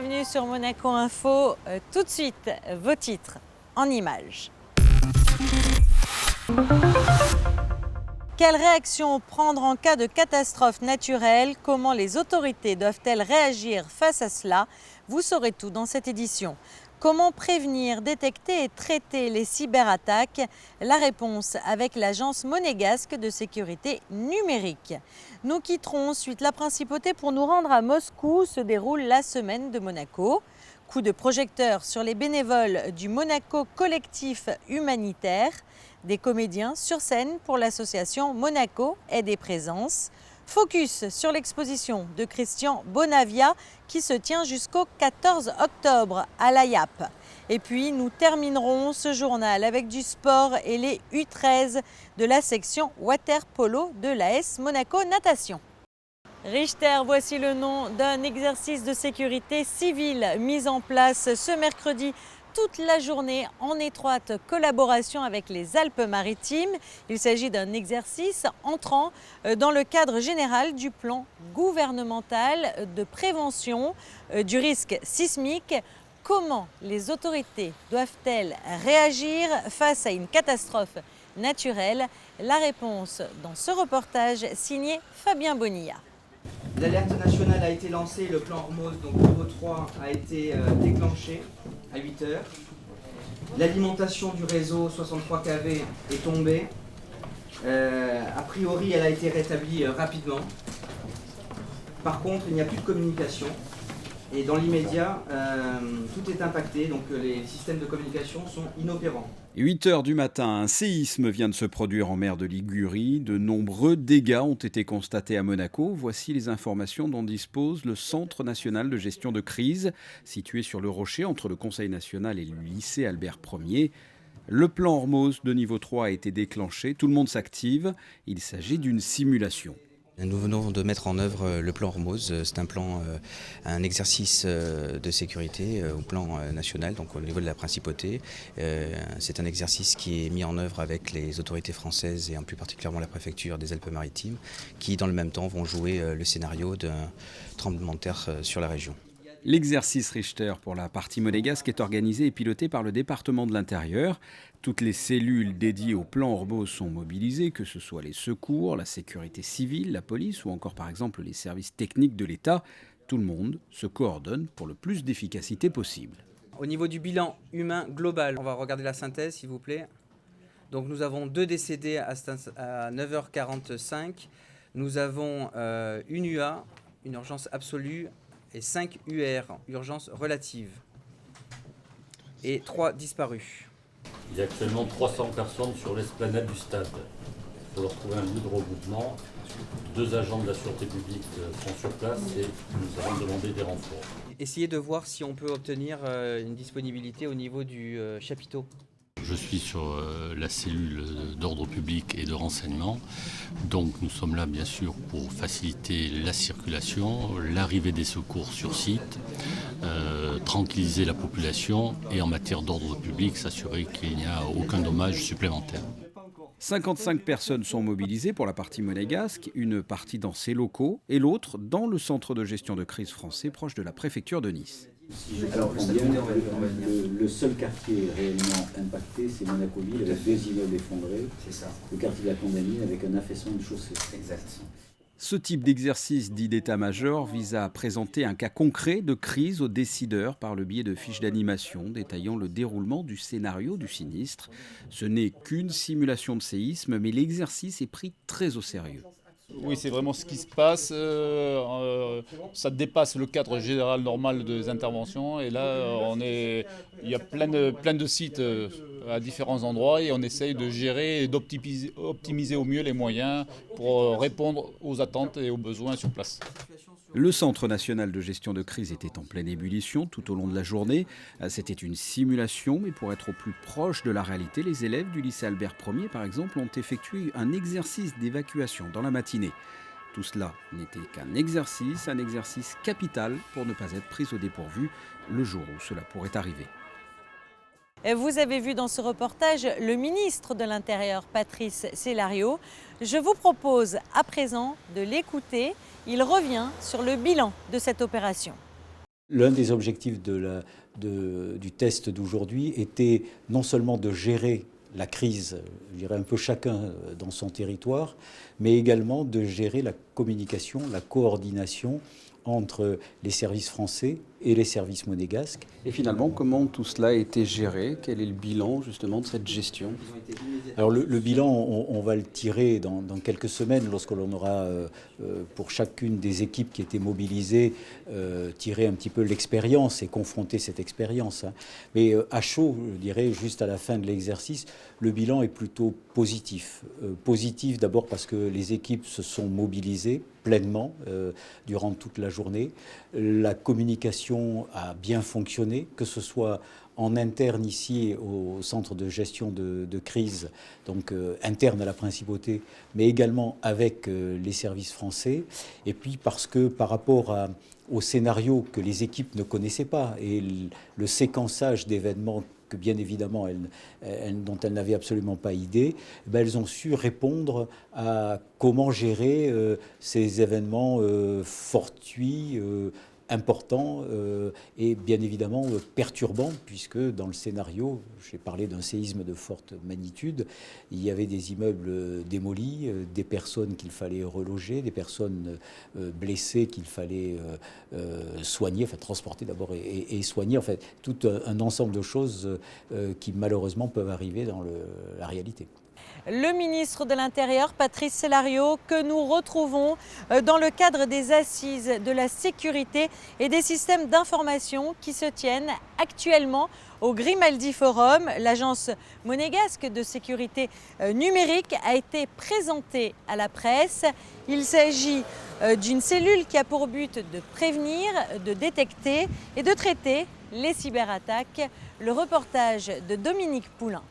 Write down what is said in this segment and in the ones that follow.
bienvenue sur Monaco Info. Tout de suite, vos titres en images. Quelle réaction prendre en cas de catastrophe naturelle? Comment les autorités doivent-elles réagir face à cela? Vous saurez tout dans cette édition. Comment prévenir, détecter et traiter les cyberattaques? La réponse avec l'agence monégasque de sécurité numérique. Nous quitterons ensuite la principauté pour nous rendre à Moscou où se déroule la semaine de Monaco. Coup de projecteur sur les bénévoles du Monaco Collectif Humanitaire. Des comédiens sur scène pour l'association Monaco et des présences. Focus sur l'exposition de Christian Bonavia qui se tient jusqu'au 14 octobre à la YAP. Et puis nous terminerons ce journal avec du sport et les U13 de la section water polo de l'AS Monaco Natation. Richter, voici le nom d'un exercice de sécurité civile mis en place ce mercredi toute la journée en étroite collaboration avec les Alpes-Maritimes. Il s'agit d'un exercice entrant dans le cadre général du plan gouvernemental de prévention du risque sismique. Comment les autorités doivent-elles réagir face à une catastrophe naturelle? La réponse dans ce reportage signé Fabien Bonilla. L'alerte nationale a été lancée, le plan Hormuz, donc niveau 3, a été déclenché à 8 h. L'alimentation du réseau 63 kV est tombée. A priori, elle a été rétablie rapidement. Par contre, il n'y a plus de communication. Et dans l'immédiat, tout est impacté, donc les systèmes de communication sont inopérants. 8 h du matin, un séisme vient de se produire en mer de Ligurie. De nombreux dégâts ont été constatés à Monaco. Voici les informations dont dispose le Centre national de gestion de crise, situé sur le Rocher entre le Conseil national et le lycée Albert Ier. Le plan Hormuz de niveau 3 a été déclenché. Tout le monde s'active. Il s'agit d'une simulation. Nous venons de mettre en œuvre le plan Hormuz. C'est un exercice de sécurité au plan national, donc au niveau de la principauté. C'est un exercice qui est mis en œuvre avec les autorités françaises et en plus particulièrement la préfecture des Alpes-Maritimes, qui dans le même temps vont jouer le scénario d'un tremblement de terre sur la région. L'exercice Richter pour la partie monégasque est organisé et piloté par le département de l'Intérieur. Toutes les cellules dédiées au plan Hormuz sont mobilisées, que ce soit les secours, la sécurité civile, la police ou encore par exemple les services techniques de l'État. Tout le monde se coordonne pour le plus d'efficacité possible. Au niveau du bilan humain global, on va regarder la synthèse s'il vous plaît. Donc nous avons 2 décédés à 9 h 45. Nous avons une UA, une urgence absolue, et 5 UR, urgence relative, et 3 disparus. Il y a actuellement 300 personnes sur l'esplanade du stade. Pour leur trouver un lieu de regroupement, 2 agents de la sûreté publique sont sur place et nous avons demandé des renforts. Essayez de voir si on peut obtenir une disponibilité au niveau du chapiteau. Je suis sur la cellule d'ordre public et de renseignement. Donc nous sommes là bien sûr pour faciliter la circulation, l'arrivée des secours sur site, tranquilliser la population et en matière d'ordre public, s'assurer qu'il n'y a aucun dommage supplémentaire. 55 personnes sont mobilisées pour la partie monégasque, une partie dans ses locaux et l'autre dans le centre de gestion de crise français proche de la préfecture de Nice. Alors, le seul quartier réellement impacté, c'est Monaco-Ville, avec 2 immeubles effondrés. C'est ça. Le quartier de la Condamine, avec un affaissement de chaussée. Exact. Ce type d'exercice dit d'état-major vise à présenter un cas concret de crise aux décideurs par le biais de fiches d'animation détaillant le déroulement du scénario du sinistre. Ce n'est qu'une simulation de séisme, mais l'exercice est pris très au sérieux. Oui, c'est vraiment ce qui se passe. Ça dépasse le cadre général normal des interventions. Et là, il y a plein de sites à différents endroits et on essaye de gérer et d'optimiser au mieux les moyens pour répondre aux attentes et aux besoins sur place. Le Centre national de gestion de crise était en pleine ébullition tout au long de la journée. C'était une simulation, mais pour être au plus proche de la réalité, les élèves du lycée Albert Ier, par exemple, ont effectué un exercice d'évacuation dans la matinée. Tout cela n'était qu'un exercice capital pour ne pas être pris au dépourvu le jour où cela pourrait arriver. Vous avez vu dans ce reportage le ministre de l'Intérieur, Patrice Célario. Je vous propose à présent de l'écouter. Il revient sur le bilan de cette opération. L'un des objectifs du test d'aujourd'hui était non seulement de gérer la crise, je dirais un peu chacun dans son territoire, mais également de gérer la communication, la coordination entre les services français et les services monégasques. Et finalement, comment tout cela a été géré? Quel est le bilan justement de cette gestion? Alors le bilan, on va le tirer dans quelques semaines lorsque l'on aura, pour chacune des équipes qui étaient mobilisées, tiré un petit peu l'expérience et confronté cette expérience. Mais à chaud, je dirais, juste à la fin de l'exercice, le bilan est plutôt positif. Positif d'abord parce que les équipes se sont mobilisées pleinement durant toute la journée. La communication a bien fonctionné, que ce soit en interne ici au centre de gestion de crise, donc interne à la principauté, mais également avec les services français. Et puis parce que par rapport au scénario que les équipes ne connaissaient pas et le séquençage d'événements que bien évidemment dont elles n'avaient absolument pas idée, elles ont su répondre à comment gérer ces événements fortuits, importants et bien évidemment perturbants, puisque dans le scénario, j'ai parlé d'un séisme de forte magnitude, il y avait des immeubles démolis, des personnes qu'il fallait reloger, des personnes blessées qu'il fallait soigner, enfin transporter d'abord et soigner, en fait tout un ensemble de choses qui malheureusement peuvent arriver dans la réalité. Le ministre de l'Intérieur, Patrice Célario, que nous retrouvons dans le cadre des assises de la sécurité et des systèmes d'information qui se tiennent actuellement au Grimaldi Forum. L'agence monégasque de sécurité numérique a été présentée à la presse. Il s'agit d'une cellule qui a pour but de prévenir, de détecter et de traiter les cyberattaques. Le reportage de Dominique Poulain.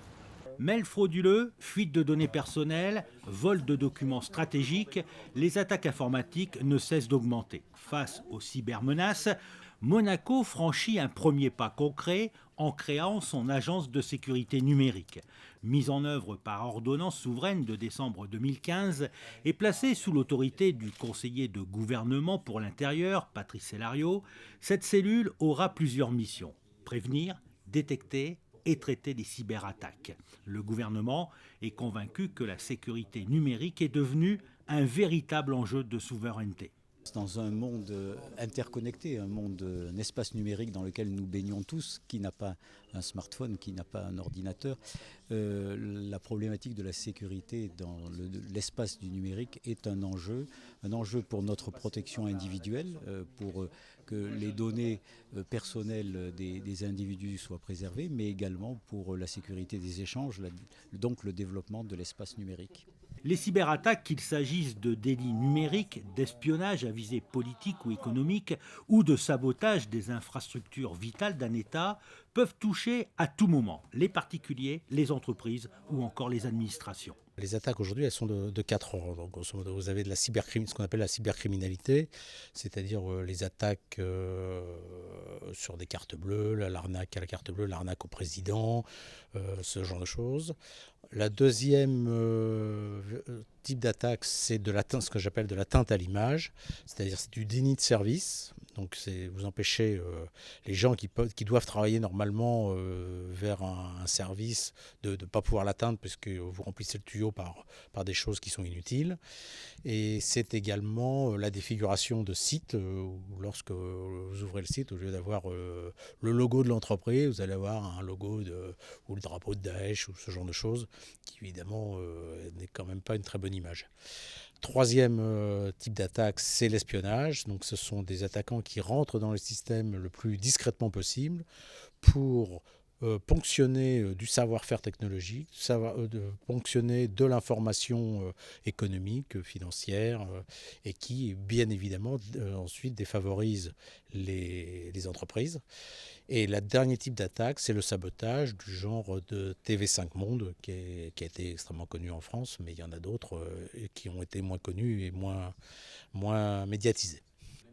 Mails frauduleux, fuite de données personnelles, vol de documents stratégiques, les attaques informatiques ne cessent d'augmenter. Face aux cybermenaces, Monaco franchit un premier pas concret en créant son agence de sécurité numérique. Mise en œuvre par ordonnance souveraine de décembre 2015 et placée sous l'autorité du conseiller de gouvernement pour l'intérieur, Patrice Célario, cette cellule aura plusieurs missions. Prévenir, détecter et traiter des cyberattaques. Le gouvernement est convaincu que la sécurité numérique est devenue un véritable enjeu de souveraineté. Dans un monde interconnecté, un espace numérique dans lequel nous baignons tous, qui n'a pas un smartphone, qui n'a pas un ordinateur, la problématique de la sécurité dans l'espace du numérique est un enjeu pour notre protection individuelle, pour que les données personnelles des individus soient préservées, mais également pour la sécurité des échanges, donc le développement de l'espace numérique. Les cyberattaques, qu'il s'agisse de délits numériques, d'espionnage à visée politique ou économique, ou de sabotage des infrastructures vitales d'un État, peuvent toucher à tout moment les particuliers, les entreprises ou encore les administrations. Les attaques aujourd'hui, elles sont de 4 ordres. Donc, grosso modo, vous avez ce qu'on appelle la cybercriminalité, c'est-à-dire les attaques sur des cartes bleues, l'arnaque à la carte bleue, l'arnaque au président, ce genre de choses. La deuxième type d'attaque, c'est ce que j'appelle de l'atteinte à l'image, c'est-à-dire c'est du déni de service. Donc vous empêchez les gens qui doivent travailler normalement vers un service de ne pas pouvoir l'atteindre parce que vous remplissez le tuyau par des choses qui sont inutiles. Et c'est également la défiguration de sites où lorsque vous ouvrez le site, au lieu d'avoir le logo de l'entreprise, vous allez avoir un logo ou le drapeau de Daesh ou ce genre de choses qui évidemment n'est quand même pas une très bonne image. Troisième type d'attaque, c'est l'espionnage. Donc ce sont des attaquants qui rentrent dans le système le plus discrètement possible pour ponctionner du savoir-faire technologique, ponctionner de l'information économique, financière, et qui, bien évidemment, ensuite défavorise les entreprises. Et le dernier type d'attaque, c'est le sabotage du genre de TV5 Monde, qui a été extrêmement connu en France, mais il y en a d'autres qui ont été moins connus et moins médiatisés.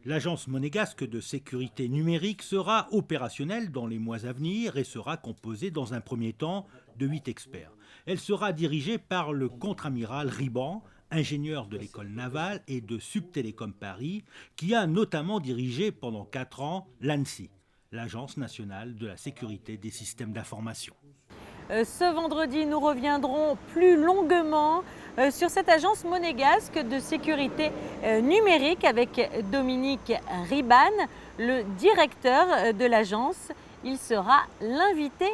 L'agence monégasque de sécurité numérique sera opérationnelle dans les mois à venir et sera composée dans un premier temps de 8 experts. Elle sera dirigée par le contre-amiral Riban, ingénieur de l'école navale et de Subtélécom Paris, qui a notamment dirigé pendant 4 ans l'ANSSI, l'Agence nationale de la sécurité des systèmes d'information. Ce vendredi, nous reviendrons plus longuement sur cette agence monégasque de sécurité numérique avec Dominique Riban, le directeur de l'agence. Il sera l'invité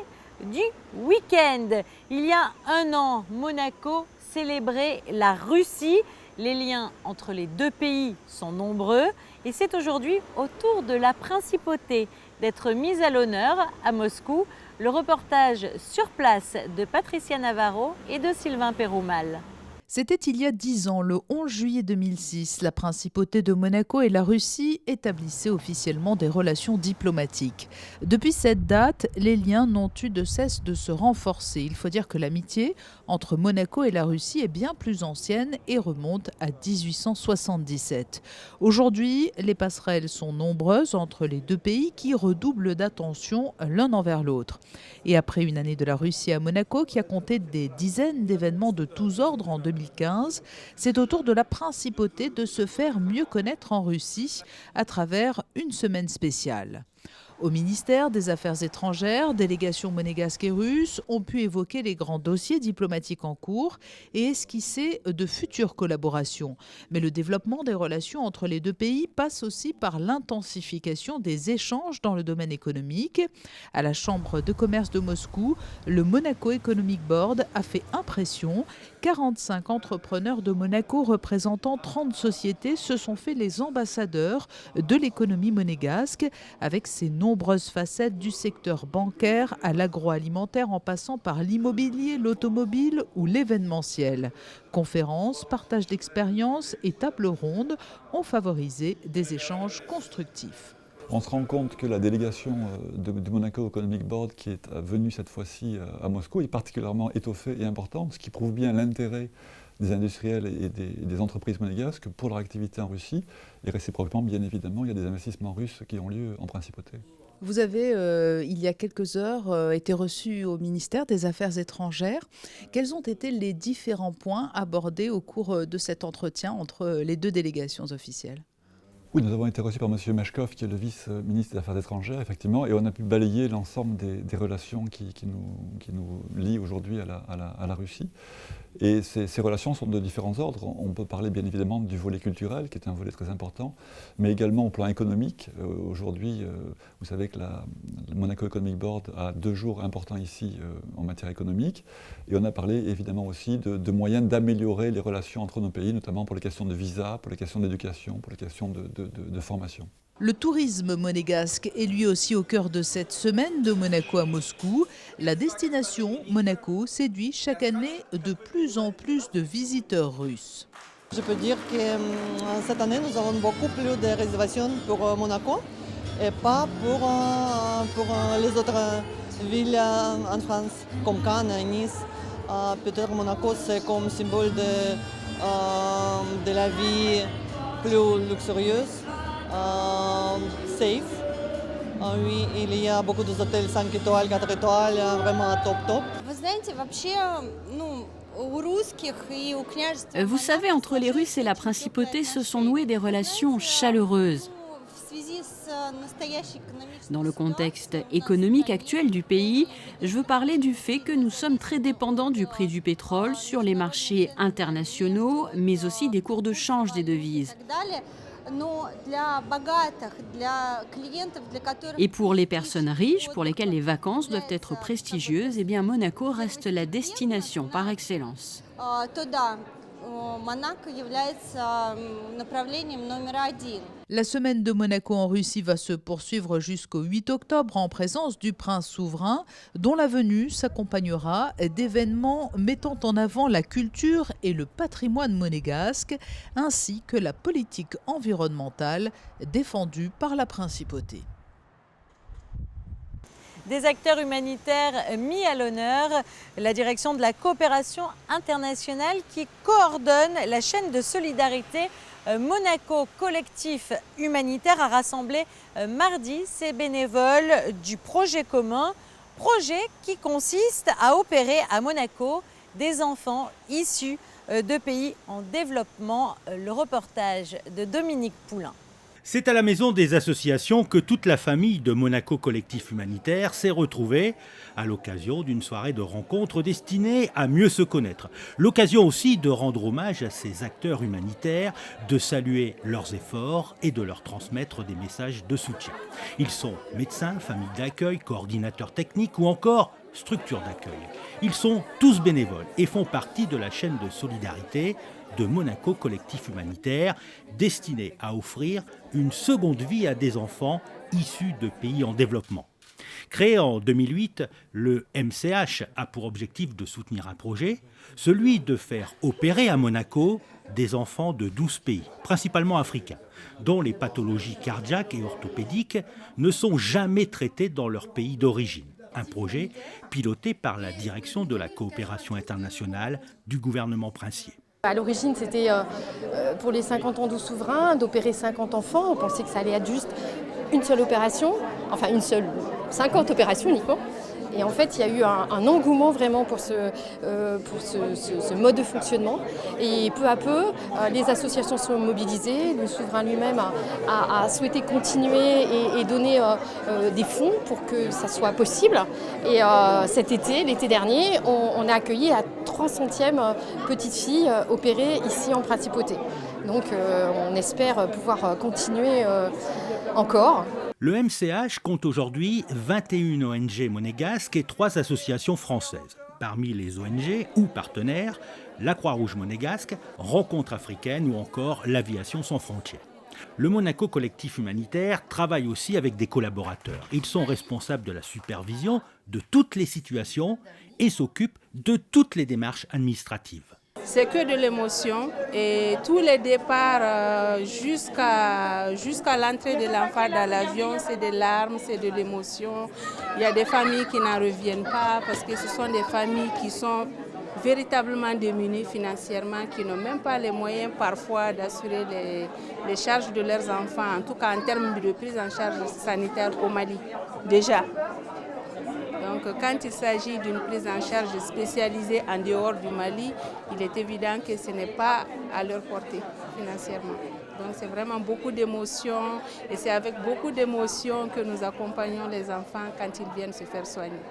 du week-end. Il y a un an, Monaco célébrait la Russie. Les liens entre les deux pays sont nombreux et c'est aujourd'hui au tour de la principauté d'être mise à l'honneur à Moscou. Le reportage sur place de Patricia Navarro et de Sylvain Péroumal. C'était il y a 10 ans, le 11 juillet 2006. La principauté de Monaco et la Russie établissaient officiellement des relations diplomatiques. Depuis cette date, les liens n'ont eu de cesse de se renforcer. Il faut dire que l'amitié entre Monaco et la Russie est bien plus ancienne et remonte à 1877. Aujourd'hui, les passerelles sont nombreuses entre les deux pays qui redoublent d'attention l'un envers l'autre. Et après une année de la Russie à Monaco qui a compté des dizaines d'événements de tous ordres en 2015, c'est au tour de la principauté de se faire mieux connaître en Russie à travers une semaine spéciale. Au ministère des Affaires étrangères, délégations monégasques et russes ont pu évoquer les grands dossiers diplomatiques en cours et esquisser de futures collaborations. Mais le développement des relations entre les deux pays passe aussi par l'intensification des échanges dans le domaine économique. À la Chambre de commerce de Moscou, le Monaco Economic Board a fait impression. 45 entrepreneurs de Monaco représentant 30 sociétés se sont fait les ambassadeurs de l'économie monégasque avec ses nombreuses facettes du secteur bancaire à l'agroalimentaire en passant par l'immobilier, l'automobile ou l'événementiel. Conférences, partage d'expériences et tables rondes ont favorisé des échanges constructifs. On se rend compte que la délégation de Monaco Economic Board qui est venue cette fois-ci à Moscou est particulièrement étoffée et importante, ce qui prouve bien l'intérêt des industriels et des entreprises monégasques pour leur activité en Russie. Et réciproquement, bien évidemment, il y a des investissements russes qui ont lieu en principauté. Vous avez, il y a quelques heures, été reçu au ministère des Affaires étrangères. Quels ont été les différents points abordés au cours de cet entretien entre les deux délégations officielles ? Oui, nous avons été reçus par M. Meshkov, qui est le vice-ministre des Affaires étrangères, effectivement, et on a pu balayer l'ensemble des relations qui nous lient aujourd'hui à la Russie. Et ces relations sont de différents ordres. On peut parler bien évidemment du volet culturel, qui est un volet très important, mais également au plan économique. Aujourd'hui, vous savez que le Monaco Economic Board a 2 jours importants ici en matière économique. Et on a parlé évidemment aussi de moyens d'améliorer les relations entre nos pays, notamment pour les questions de visa, pour les questions d'éducation, pour les questions de formation. Le tourisme monégasque est lui aussi au cœur de cette semaine de Monaco à Moscou. La destination Monaco séduit chaque année de plus en plus de visiteurs russes. Je peux dire que cette année, nous avons beaucoup plus de réservations pour Monaco et pas pour les autres villes en France, comme Cannes, Nice. Peut-être Monaco, c'est comme symbole de la vie plus luxurieuse. Safe. Oui, il y a beaucoup d'hôtels 5 étoiles, 4 étoiles, vraiment top. Vous savez, entre les Russes et la principauté se sont nouées des relations chaleureuses. Dans le contexte économique actuel du pays, je veux parler du fait que nous sommes très dépendants du prix du pétrole sur les marchés internationaux, mais aussi des cours de change des devises. Et pour les personnes riches, pour lesquelles les vacances doivent être prestigieuses, eh bien Monaco reste la destination par excellence. La semaine de Monaco en Russie va se poursuivre jusqu'au 8 octobre en présence du prince souverain, dont la venue s'accompagnera d'événements mettant en avant la culture et le patrimoine monégasque, ainsi que la politique environnementale défendue par la principauté. Des acteurs humanitaires mis à l'honneur, la direction de la coopération internationale qui coordonne la chaîne de solidarité Monaco Collectif Humanitaire a rassemblé mardi ses bénévoles du projet commun, projet qui consiste à opérer à Monaco des enfants issus de pays en développement. Le reportage de Dominique Poulain. C'est à la Maison des associations que toute la famille de Monaco Collectif Humanitaire s'est retrouvée à l'occasion d'une soirée de rencontre destinée à mieux se connaître. L'occasion aussi de rendre hommage à ces acteurs humanitaires, de saluer leurs efforts et de leur transmettre des messages de soutien. Ils sont médecins, familles d'accueil, coordinateurs techniques ou encore structures d'accueil. Ils sont tous bénévoles et font partie de la chaîne de solidarité de Monaco Collectif Humanitaire, destiné à offrir une seconde vie à des enfants issus de pays en développement. Créé en 2008, le MCH a pour objectif de soutenir un projet, celui de faire opérer à Monaco des enfants de 12 pays, principalement africains, dont les pathologies cardiaques et orthopédiques ne sont jamais traitées dans leur pays d'origine. Un projet piloté par la direction de la coopération internationale du gouvernement princier. À l'origine, c'était pour les 50 ans du souverain, d'opérer 50 enfants. On pensait que ça allait être juste une seule opération, enfin 50 opérations uniquement. Et en fait, il y a eu un engouement vraiment pour ce mode de fonctionnement. Et peu à peu, les associations sont mobilisées. Le souverain lui-même a souhaité continuer et donner des fonds pour que ça soit possible. Et cet été, l'été dernier, on a accueilli la 300e petite fille opérée ici en Principauté. Donc on espère pouvoir continuer encore. Le MCH compte aujourd'hui 21 ONG monégasques et 3 associations françaises. Parmi les ONG ou partenaires, la Croix-Rouge monégasque, Rencontre africaine ou encore l'Aviation sans frontières. Le Monaco Collectif Humanitaire travaille aussi avec des collaborateurs. Ils sont responsables de la supervision de toutes les situations et s'occupent de toutes les démarches administratives. C'est que de l'émotion et tous les départs jusqu'à l'entrée de l'enfant dans l'avion, c'est des larmes, c'est de l'émotion. Il y a des familles qui n'en reviennent pas parce que ce sont des familles qui sont véritablement démunies financièrement, qui n'ont même pas les moyens parfois d'assurer les charges de leurs enfants, en tout cas en termes de prise en charge sanitaire au Mali, déjà. Donc quand il s'agit d'une prise en charge spécialisée en dehors du Mali, il est évident que ce n'est pas à leur portée financièrement. Donc c'est vraiment beaucoup d'émotions et c'est avec beaucoup d'émotions que nous accompagnons les enfants quand ils viennent se faire soigner.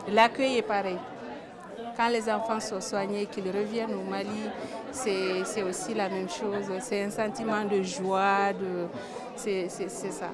L'accueil est pareil. Quand les enfants sont soignés, qu'ils reviennent au Mali, c'est aussi la même chose. C'est un sentiment de joie, c'est ça.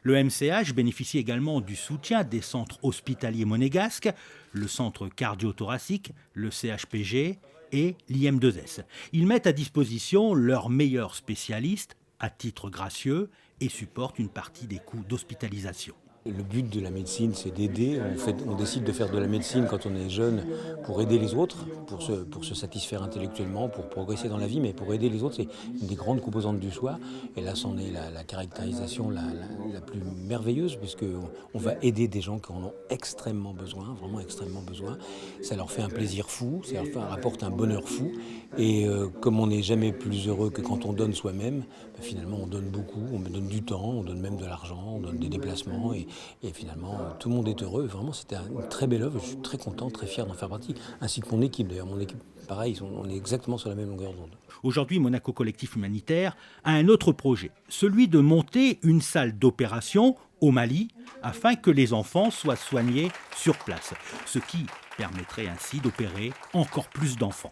Le MCH bénéficie également du soutien des centres hospitaliers monégasques, le centre cardio-thoracique, le CHPG et l'IM2S. Ils mettent à disposition leurs meilleurs spécialistes à titre gracieux et supportent une partie des coûts d'hospitalisation. Le but de la médecine, c'est d'aider. On décide de faire de la médecine quand on est jeune pour aider les autres, pour se satisfaire intellectuellement, pour progresser dans la vie, mais pour aider les autres, c'est une des grandes composantes du soi. Et là, c'en est la caractérisation la plus merveilleuse, puisqu'on va aider des gens qui en ont extrêmement besoin, vraiment extrêmement besoin. Ça leur fait un plaisir fou, ça leur apporte un bonheur fou. Et comme on n'est jamais plus heureux que quand on donne soi-même, finalement on donne beaucoup, on donne du temps, on donne même de l'argent, on donne des déplacements. Et finalement, tout le monde est heureux. Vraiment, c'était une très belle œuvre. Je suis très content, très fier d'en faire partie. Ainsi que mon équipe, d'ailleurs. Mon équipe, pareil, on est exactement sur la même longueur d'onde. Aujourd'hui, Monaco Collectif Humanitaire a un autre projet, celui de monter une salle d'opération au Mali afin que les enfants soient soignés sur place, ce qui permettrait ainsi d'opérer encore plus d'enfants.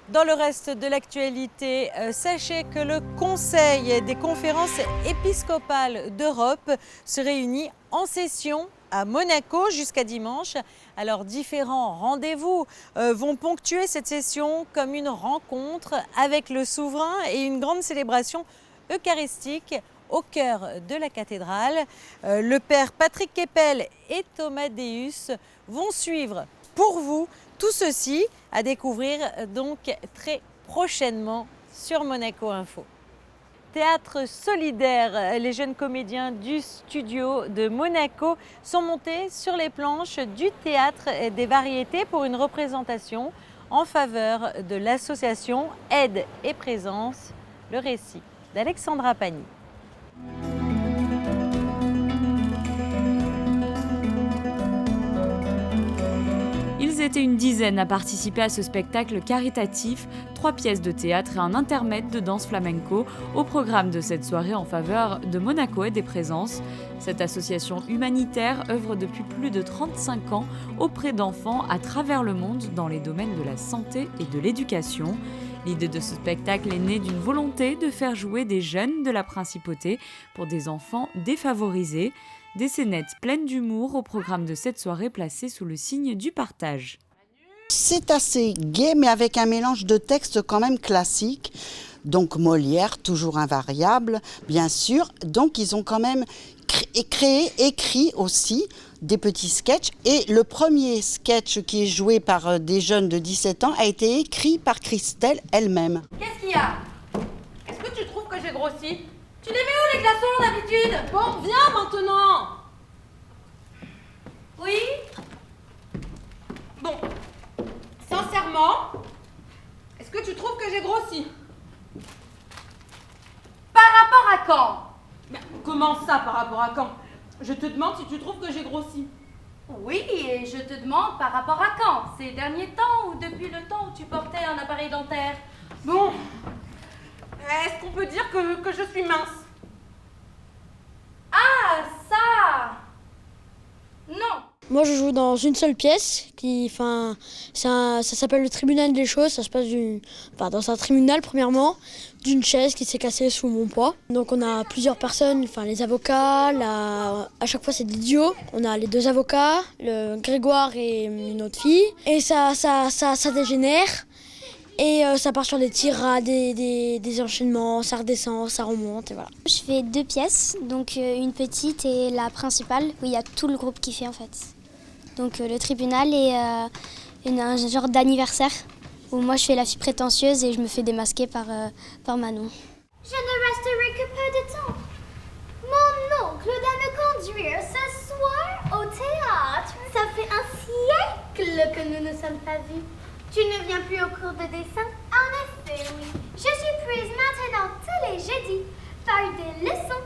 Dans le reste de l'actualité, sachez que le Conseil des conférences épiscopales d'Europe se réunit en session à Monaco jusqu'à dimanche. Alors différents rendez-vous vont ponctuer cette session comme une rencontre avec le souverain et une grande célébration eucharistique au cœur de la cathédrale. Le père Patrick Keppel et Thomas Deus vont suivre pour vous tout ceci à découvrir donc très prochainement sur Monaco Info. Théâtre solidaire, les jeunes comédiens du studio de Monaco sont montés sur les planches du Théâtre des Variétés pour une représentation en faveur de l'association Aide et Présence. Le récit d'Alexandra Pagny. Ils Ils étaient une dizaine à participer à ce spectacle caritatif, 3 pièces de théâtre et un intermède de danse flamenco au programme de cette soirée en faveur de Monaco et des Présences. Cette association humanitaire œuvre depuis plus de 35 ans auprès d'enfants à travers le monde dans les domaines de la santé et de l'éducation. L'idée de ce spectacle est née d'une volonté de faire jouer des jeunes de la principauté pour des enfants défavorisés. Des scénettes pleines d'humour au programme de cette soirée placée sous le signe du partage. C'est assez gai, mais avec un mélange de textes quand même classiques. Donc Molière, toujours invariable, bien sûr. Donc ils ont quand même écrit aussi des petits sketchs. Et le premier sketch qui est joué par des jeunes de 17 ans a été écrit par Christelle elle-même. Qu'est-ce qu'il y a? Est-ce que tu trouves que j'ai grossi? Tu les mets où les glaçons d'habitude? Bon, viens maintenant. Oui? Bon, sincèrement, est-ce que tu trouves que j'ai grossi? Par rapport à quand? Mais comment ça, par rapport à quand? Je te demande si tu trouves que j'ai grossi. Oui, et je te demande par rapport à quand? Ces derniers temps ou depuis le temps où tu portais un appareil dentaire? Bon, est-ce qu'on peut dire que je suis mince? Ah, ça! Non! Moi, je joue dans une seule pièce, ça s'appelle le tribunal des choses. Ça se passe dans un tribunal, premièrement, d'une chaise qui s'est cassée sous mon poids. Donc, on a plusieurs personnes, les avocats, à chaque fois, c'est des duos. On a les 2 avocats, le Grégoire et une autre fille. Et ça dégénère. Et ça part sur des tirades, des enchaînements, ça redescend, ça remonte et voilà. Je fais 2 pièces, donc une petite et la principale, où il y a tout le groupe qui fait en fait. Donc le tribunal et un genre d'anniversaire, où moi je fais la fille prétentieuse et je me fais démasquer par Manon. Je ne resterai que peu de temps. Mon oncle doit me conduire ce soir au théâtre. Ça fait un siècle que nous ne sommes pas vus. Tu ne viens plus au cours de dessin? En effet, oui. Je suis prise maintenant tous les jeudis par des leçons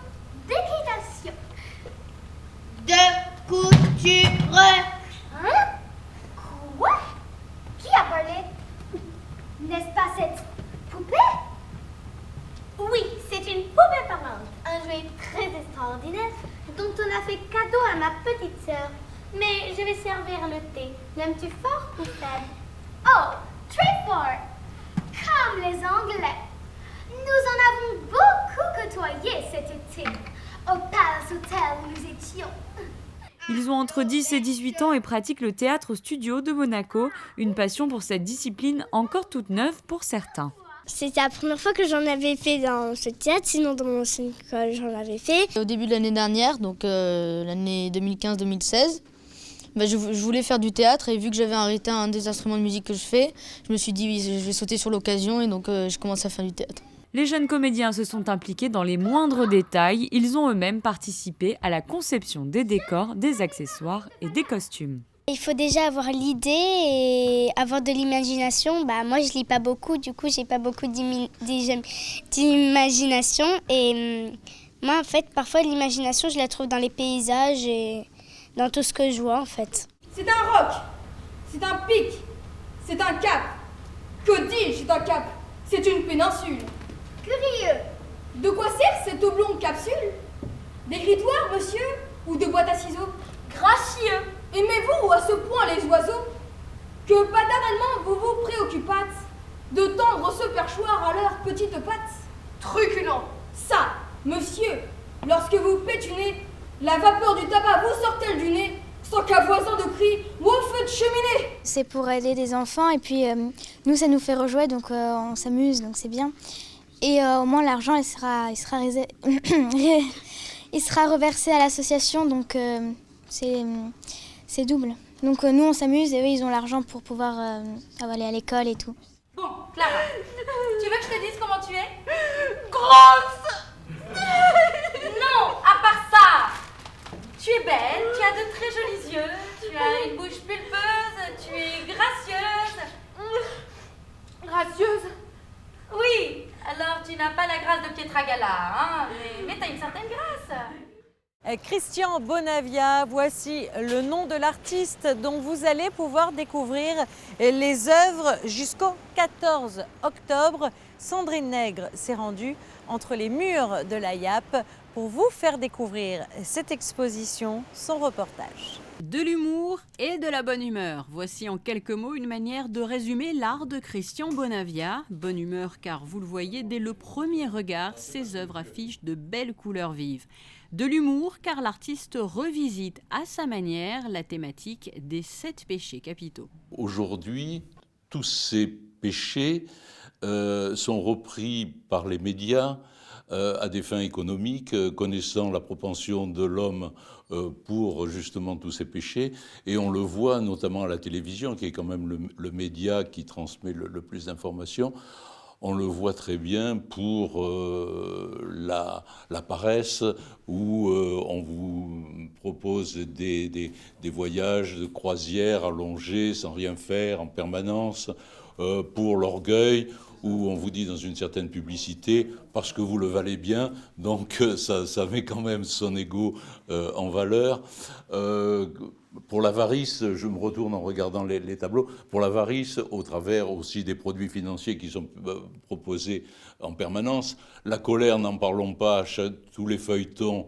d'équitation. De couture. Hein? Quoi? Qui a parlé? N'est-ce pas cette poupée? Oui, c'est une poupée parlante. Un jouet très extraordinaire dont on a fait cadeau à ma petite sœur. Mais je vais servir le thé. L'aimes-tu fort ou faible? Oh, très fort! Comme les Anglais. Nous en avons beaucoup côtoyé cet été, au Palace Hotel où nous étions. Ils ont entre 10 et 18 ans et pratiquent le théâtre studio de Monaco, une passion pour cette discipline encore toute neuve pour certains. C'était la première fois que j'en avais fait dans ce théâtre, sinon dans mon ancienne école j'en avais fait. Au début de l'année dernière, donc l'année 2015-2016, je voulais faire du théâtre et vu que j'avais arrêté un des instruments de musique que je fais, je me suis dit oui, je vais sauter sur l'occasion et donc je commence à faire du théâtre. Les jeunes comédiens se sont impliqués dans les moindres détails. Ils ont eux-mêmes participé à la conception des décors, des accessoires et des costumes. Il faut déjà avoir l'idée et avoir de l'imagination. Moi, je lis pas beaucoup, du coup, j'ai pas beaucoup d'imagination. Et moi, en fait, parfois, l'imagination, je la trouve dans les paysages et dans tout ce que je vois, en fait. C'est un roc, c'est un pic, c'est un cap. Que dis-je, c'est un cap? C'est une péninsule. Curieux. De quoi sert cette oblongue capsule? D'écritoire, monsieur? Ou de boîte à ciseaux? Gracieux. Aimez-vous à ce point les oiseaux que paternellement vous vous préoccupâtes de tendre ce perchoir à leurs petites pattes? Truculent. Ça, monsieur, lorsque vous pétunez, la vapeur du tabac vous sort-elle du nez sans qu'un voisin de crie « Au feu de cheminée !» C'est pour aider des enfants et puis nous, ça nous fait rejouer, donc on s'amuse, donc c'est bien. Et au moins l'argent, il sera reversé à l'association, donc c'est double. Donc nous, on s'amuse et eux, ils ont l'argent pour pouvoir aller à l'école et tout. Bon, Clara, tu veux que je te dise comment tu es? Grosse! Non, à part ça, tu es belle, tu as de très jolis yeux, tu as une bouche pulpeuse, tu es gracieuse. Gracieuse? Oui, alors tu n'as pas la grâce de Pietragala, hein, mais t'as une certaine grâce. Christian Bonavia, voici le nom de l'artiste dont vous allez pouvoir découvrir les œuvres jusqu'au 14 octobre. Sandrine Nègre s'est rendue entre les murs de la YAP pour vous faire découvrir cette exposition, son reportage. De l'humour et de la bonne humeur. Voici en quelques mots une manière de résumer l'art de Christian Bonavia. Bonne humeur car vous le voyez dès le premier regard, ses œuvres affichent de belles couleurs vives. De l'humour car l'artiste revisite à sa manière la thématique des 7 péchés capitaux. Aujourd'hui, tous ces péchés sont repris par les médias à des fins économiques, connaissant la propension de l'homme pour justement tous ces péchés. Et on le voit notamment à la télévision, qui est quand même le média qui transmet le plus d'informations. On le voit très bien pour la paresse, où on vous propose des voyages de croisière allongés, sans rien faire, en permanence, pour l'orgueil, où on vous dit dans une certaine publicité, parce que vous le valez bien, donc ça met quand même son ego en valeur. Pour l'avarice, je me retourne en regardant les tableaux, pour l'avarice, au travers aussi des produits financiers qui sont proposés en permanence. La colère, n'en parlons pas, tous les feuilletons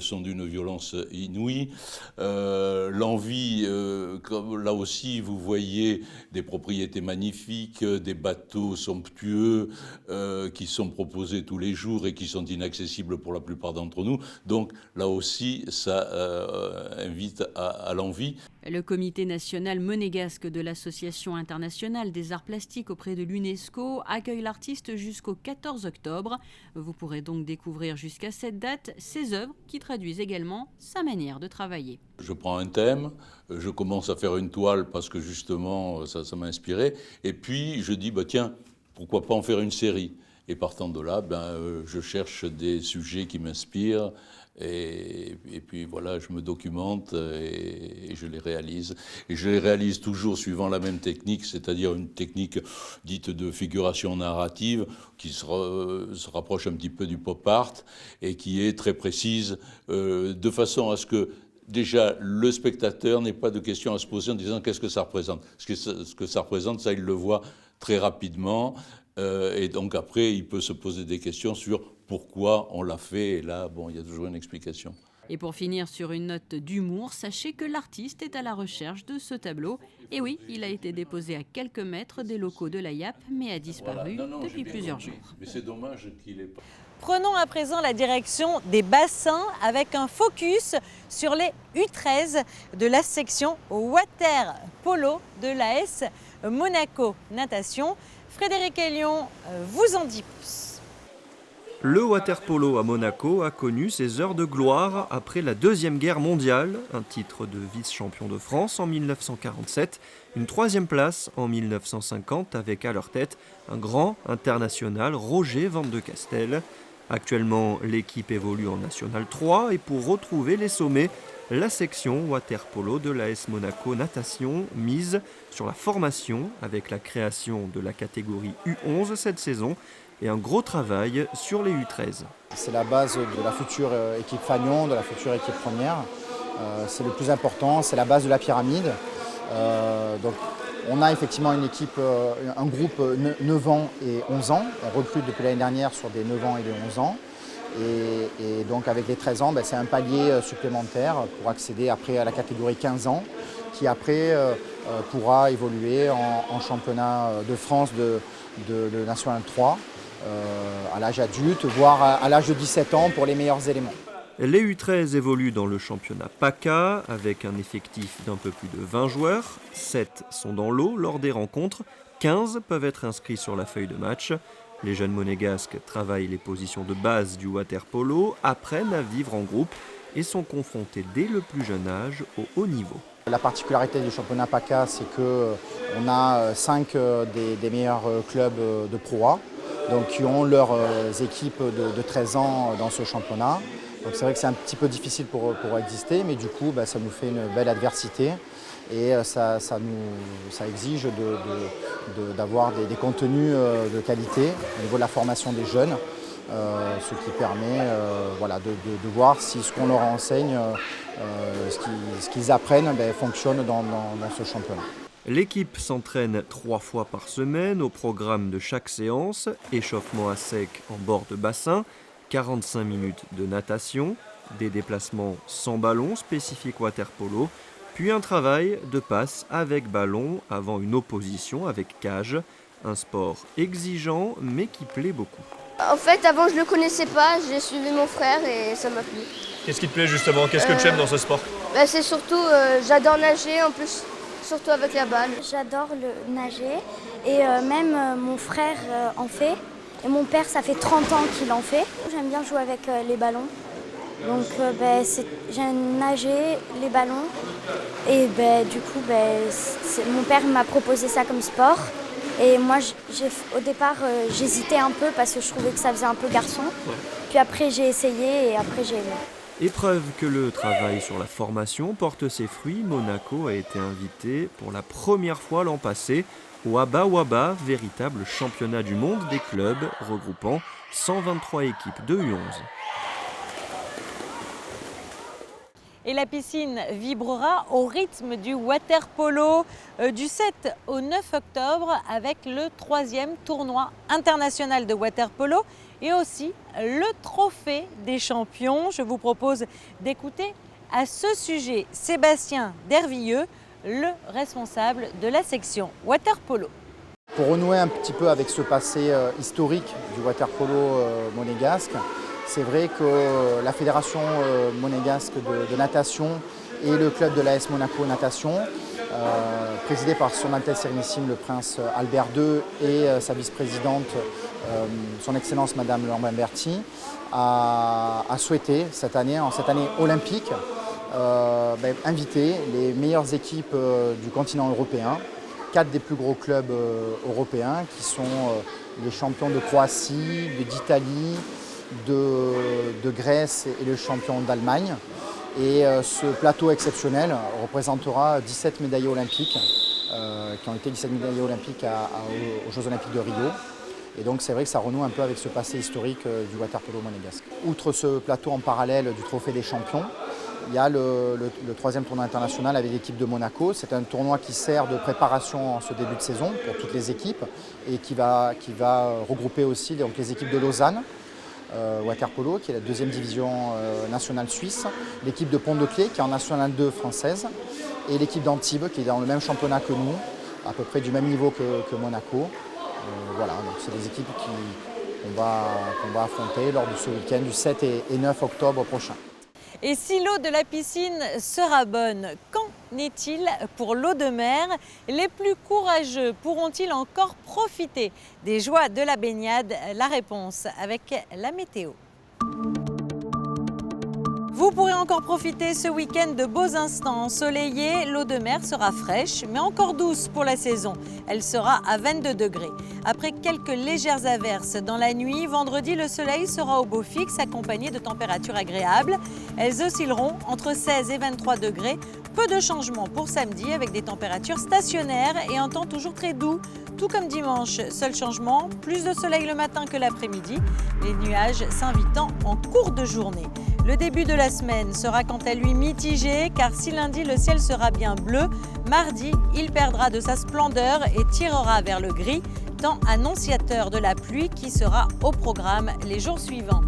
sont d'une violence inouïe. L'envie, là aussi, vous voyez des propriétés magnifiques, des bateaux somptueux qui sont proposés tous les jours et qui sont inaccessibles pour la plupart d'entre nous. Donc là aussi, ça invite à l'envie. Le comité national monégasque de l'Association internationale des arts plastiques auprès de l'UNESCO accueille l'artiste jusqu'au 14 octobre. Vous pourrez donc découvrir jusqu'à cette date ses œuvres qui traduisent également sa manière de travailler. Je prends un thème, je commence à faire une toile parce que justement ça m'a inspiré, et puis je dis tiens, pourquoi pas en faire une série? Et partant de là, je cherche des sujets qui m'inspirent. Et puis voilà, je me documente et je les réalise. Et je les réalise toujours suivant la même technique, c'est-à-dire une technique dite de figuration narrative qui se rapproche un petit peu du pop art et qui est très précise, de façon à ce que déjà le spectateur n'ait pas de question à se poser en disant qu'est-ce que ça représente. Ce que ça représente, ça il le voit très rapidement. Et donc après, il peut se poser des questions sur pourquoi on l'a fait. Et là, il y a toujours une explication. Et pour finir sur une note d'humour, sachez que l'artiste est à la recherche de ce tableau. Et oui, il a été déposé à quelques mètres des locaux de la YAP, mais a disparu depuis plusieurs jours. Mais c'est dommage qu'il ait pas... Prenons à présent la direction des bassins avec un focus sur les U13 de la section water polo de l'AS Monaco Natation. Frédéric Elion vous en dit plus. Le water-polo à Monaco a connu ses heures de gloire après la Deuxième Guerre mondiale, un titre de vice-champion de France en 1947, une 3e place en 1950 avec à leur tête un grand international, Roger Van de Castel. Actuellement, l'équipe évolue en National 3 et pour retrouver les sommets, la section water-polo de l'AS Monaco Natation mise sur la formation avec la création de la catégorie U11 cette saison et un gros travail sur les U13. C'est la base de la future équipe Fagnon, de la future équipe première. C'est le plus important, c'est la base de la pyramide. Donc, on a effectivement une équipe, un groupe 9 ans et 11 ans. On recrute depuis l'année dernière sur des 9 ans et des 11 ans. Et donc avec les 13 ans, c'est un palier supplémentaire pour accéder après à la catégorie 15 ans, qui après pourra évoluer en championnat de France de National 3, à l'âge adulte, voire à l'âge de 17 ans pour les meilleurs éléments. Les U13 évoluent dans le championnat PACA avec un effectif d'un peu plus de 20 joueurs. 7 sont dans l'eau lors des rencontres, 15 peuvent être inscrits sur la feuille de match. Les jeunes monégasques travaillent les positions de base du water-polo, apprennent à vivre en groupe et sont confrontés dès le plus jeune âge au haut niveau. La particularité du championnat PACA, c'est qu'on a 5 des meilleurs clubs de Pro A, donc qui ont leurs équipes de 13 ans dans ce championnat. Donc c'est vrai que c'est un petit peu difficile pour exister, mais du coup ça nous fait une belle adversité et ça exige d'avoir des contenus de qualité au niveau de la formation des jeunes ce qui permet voilà, de voir si ce qu'on leur enseigne, ce qu'ils apprennent fonctionne dans ce championnat. L'équipe s'entraîne 3 fois par semaine au programme de chaque séance, échauffement à sec en bord de bassin, 45 minutes de natation, des déplacements sans ballon spécifiques water-polo, puis un travail de passe avec ballon avant une opposition avec cage, un sport exigeant mais qui plaît beaucoup. En fait, avant je ne le connaissais pas, j'ai suivi mon frère et ça m'a plu. Qu'est-ce qui te plaît justement? Qu'est-ce que tu aimes dans ce sport? C'est surtout, j'adore nager, en plus surtout avec la balle. J'adore le nager et même mon frère en fait. Et mon père, ça fait 30 ans qu'il en fait. J'aime bien jouer avec les ballons. Donc j'aime nager, les ballons. Et du coup, mon père m'a proposé ça comme sport. Et moi, au départ, j'hésitais un peu parce que je trouvais que ça faisait un peu garçon. Puis après, j'ai essayé et après, j'ai aimé. Épreuve que le travail sur la formation porte ses fruits, Monaco a été invité pour la première fois l'an passé au Aba Waba, véritable championnat du monde des clubs regroupant 123 équipes de U11. Et la piscine vibrera au rythme du water-polo du 7 au 9 octobre avec le 3e tournoi international de water-polo et aussi le trophée des champions. Je vous propose d'écouter à ce sujet Sébastien Dervilleux, le responsable de la section water-polo. Pour renouer un petit peu avec ce passé historique du water-polo monégasque, c'est vrai que la fédération monégasque de natation et le club de l'AS Monaco Natation, présidé par son Altesse Sérénissime le Prince Albert II et sa vice-présidente, son Excellence Madame Lamberti, a souhaité en cette année olympique inviter les meilleures équipes du continent européen, 4 des plus gros clubs européens qui sont les champions de Croatie, d'Italie, de Grèce et le champion d'Allemagne. Et ce plateau exceptionnel représentera 17 médaillés olympiques, qui ont été 17 médaillés olympiques aux Jeux Olympiques de Rio. Et donc c'est vrai que ça renoue un peu avec ce passé historique du water-polo monégasque. Outre ce plateau en parallèle du Trophée des champions, il y a le 3e tournoi international avec l'équipe de Monaco. C'est un tournoi qui sert de préparation en ce début de saison pour toutes les équipes et qui va regrouper aussi donc, les équipes de Lausanne, water-polo, qui est la 2e division nationale suisse, l'équipe de Pont-de-Clé, qui est en Nationale 2 française, et l'équipe d'Antibes, qui est dans le même championnat que nous, à peu près du même niveau que Monaco. Voilà, donc c'est des équipes qu'on va affronter lors de ce week-end du 7 et 9 octobre prochain. Et si l'eau de la piscine sera bonne, qu'en est-il pour l'eau de mer? Les plus courageux pourront-ils encore profiter des joies de la baignade? La réponse avec la météo. Vous pourrez encore profiter ce week-end de beaux instants ensoleillés. L'eau de mer sera fraîche, mais encore douce pour la saison. Elle sera à 22 degrés. Après quelques légères averses dans la nuit, vendredi, le soleil sera au beau fixe, accompagné de températures agréables. Elles oscilleront entre 16 et 23 degrés. Peu de changements pour samedi, avec des températures stationnaires et un temps toujours très doux. Tout comme dimanche, seul changement, plus de soleil le matin que l'après-midi, les nuages s'invitant en cours de journée. Le début de la semaine sera quant à lui mitigé, car si lundi le ciel sera bien bleu, mardi il perdra de sa splendeur et tirera vers le gris, temps annonciateur de la pluie qui sera au programme les jours suivants.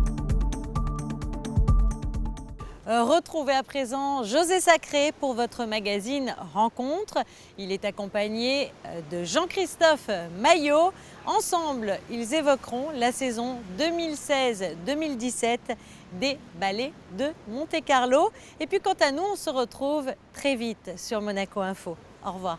Retrouvez à présent José Sacré pour votre magazine Rencontre. Il est accompagné de Jean-Christophe Maillot. Ensemble, ils évoqueront la saison 2016-2017 des Ballets de Monte-Carlo. Et puis quant à nous, on se retrouve très vite sur Monaco Info. Au revoir.